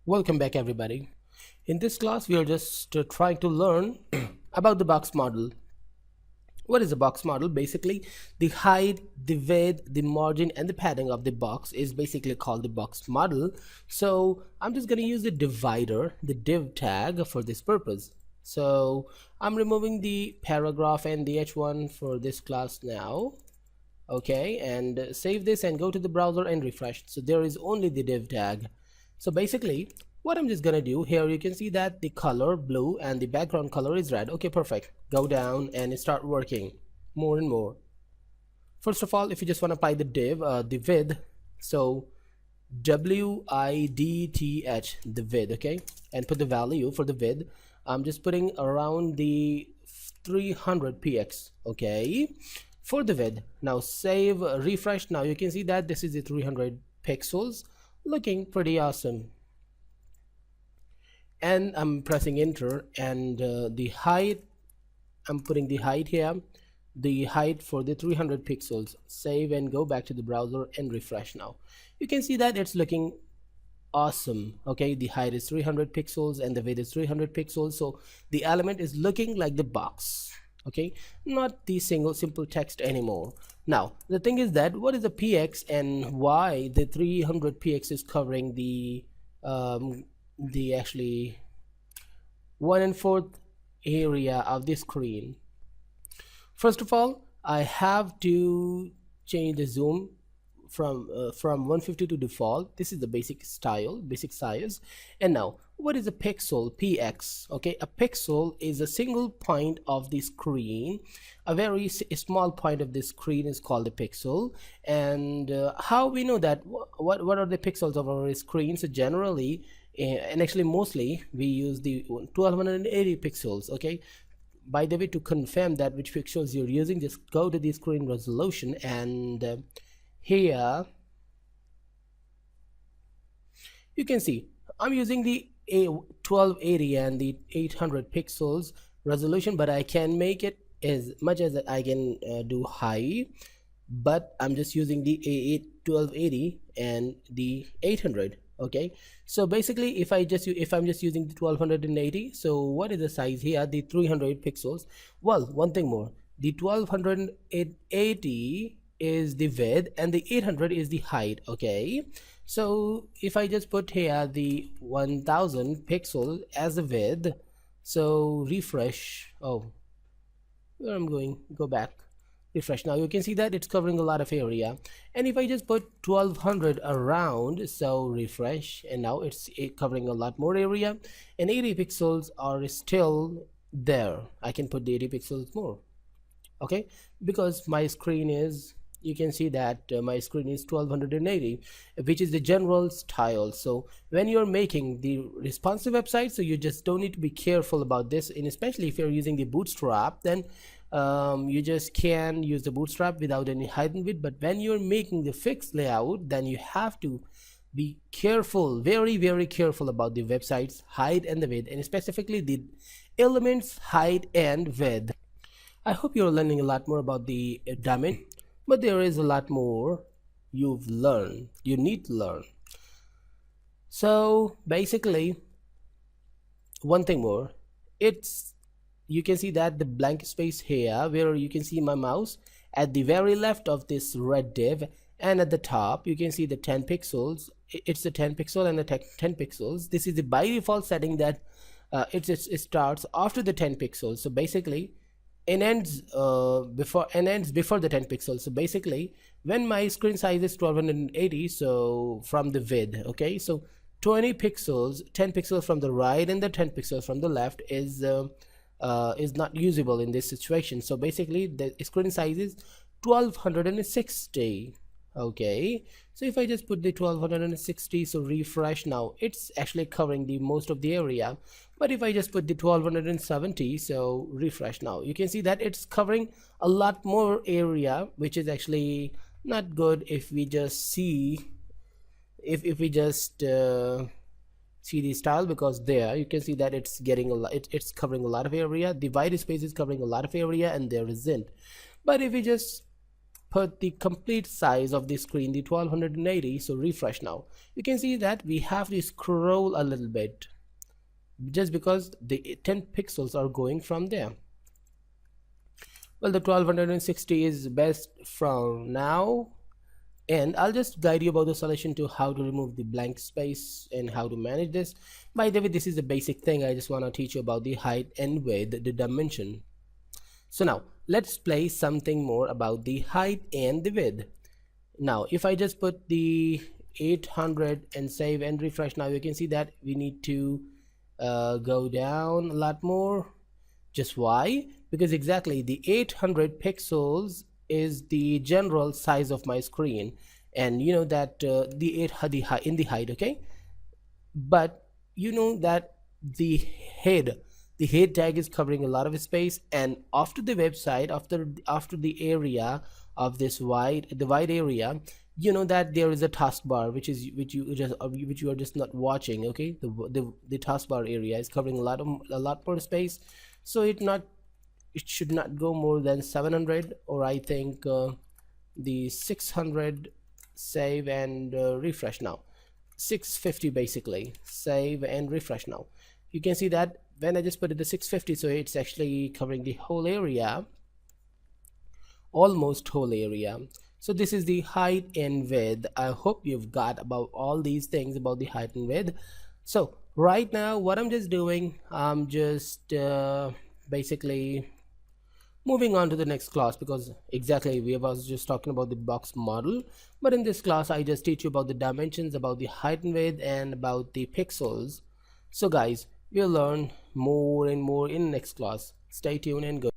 Welcome back everybody. In this class we are just trying to learn about the box model. What is a box model? Basically the height, the width, the margin and the padding of the box is basically called the box model. So I'm just going to use the divider, the div tag for this purpose. So I'm removing the paragraph and the h1 for this class now. Okay, and save this and go to the browser and refresh. So there is only the div tag. So basically what I'm just gonna do here, you can see that the color blue and the background color is red. Okay, perfect. Go down and start working more and more. First of all, if you just want to apply the div, the width, so width, the width, okay, and put the value for the width. I'm just putting around the 300 px, okay, for the width. Now save, refresh. Now you can see that this is the 300 pixels, looking pretty awesome. And I'm pressing enter, and the height, I'm putting the height here, the height for the 300 pixels. Save and go back to the browser and refresh. Now you can see that it's looking awesome. Okay, the height is 300 pixels and the width is 300 pixels, so the element is looking like the box. Okay, not the simple text anymore. Now the thing is that what is the px and why the 300 px is covering the actually 1/4 area of the screen. First of all, I have to change the zoom from 150 to default. This is the basic style, basic size. And now what is a pixel? Px. Okay, a pixel is a single point of the screen. A very small point of the screen is called a pixel. And how we know that? What are the pixels of our screen? So generally, and actually mostly we use the 1280 pixels. Okay, by the way, to confirm that which pixels you're using, just go to the screen resolution, and here you can see I'm using the 1280 and the 800 pixels resolution, but I can make it as much as I can do high, but I'm just using the 1280 and the 800. Okay, so basically if I'm just using the 1280, so what is the size here? The 300 pixels. Well, one thing more, the 1280 is the width and the 800 is the height. Okay, so if I just put here the 1000 pixel as the width, so refresh. Oh, where I'm going, go back, refresh. Now you can see that it's covering a lot of area. And if I just put 1200 around, so refresh, and now it's covering a lot more area, and 80 pixels are still there. I can put the 80 pixels more. Okay, because my screen is, you can see that my screen is 1280, which is the general style. So when you're making the responsive website, so you just don't need to be careful about this, and especially if you're using the bootstrap, then you just can use the bootstrap without any height and width. But when you're making the fixed layout, then you have to be careful, very careful about the website's height and the width, and specifically the elements height and width. I hope you're learning a lot more about the domain, but there is a lot more you need to learn. So basically, one thing more, it's, you can see that the blank space here where you can see my mouse at the very left of this red div, and at the top you can see the 10 pixels. It's the 10 pixel and the 10 pixels. This is the by default setting that it starts after the 10 pixels. So basically it ends before the 10 pixels. So basically when my screen size is 1280, so from the width, okay, so 20 pixels, 10 pixels from the right and the 10 pixels from the left is not usable in this situation. So basically the screen size is 1260. Okay, so if I just put the 1260, so refresh, now it's actually covering the most of the area. But if I just put the 1270, so refresh, now you can see that it's covering a lot more area, which is actually not good. If we just see, if we just see the style, because there you can see that it's getting a lot, it's covering a lot of area, the white space is covering a lot of area and there isn't. But if we just put the complete size of the screen, the 1280. So refresh now. You can see that we have to scroll a little bit just because the 10 pixels are going from there. Well, the 1260 is best from now, and I'll just guide you about the solution to how to remove the blank space and how to manage this. By the way, this is a basic thing. I just want to teach you about the height and width, the dimension. So now let's play something more about the height and the width. Now if I just put the 800 and save and refresh, now you can see that we need to go down a lot more. Just why? Because exactly the 800 pixels is the general size of my screen, and you know that in the height, okay, but you know that the head the head tag is covering a lot of space, and after the website, after the area of this wide area, you know that there is a taskbar which you are just not watching, okay. The taskbar area is covering a lot more space, so it should not go more than 700, or I think the 600. Save and refresh now. 650 basically. Save and refresh now. You can see that when I just put it the 650, so it's actually covering the whole area, almost whole area. So this is the height and width. I hope you've got about all these things about the height and width. So right now what I'm just doing, I'm just basically moving on to the next class, because exactly we was just talking about the box model, but in this class I just teach you about the dimensions, about the height and width, and about the pixels. So guys, we'll learn more and more in next class. Stay tuned and go.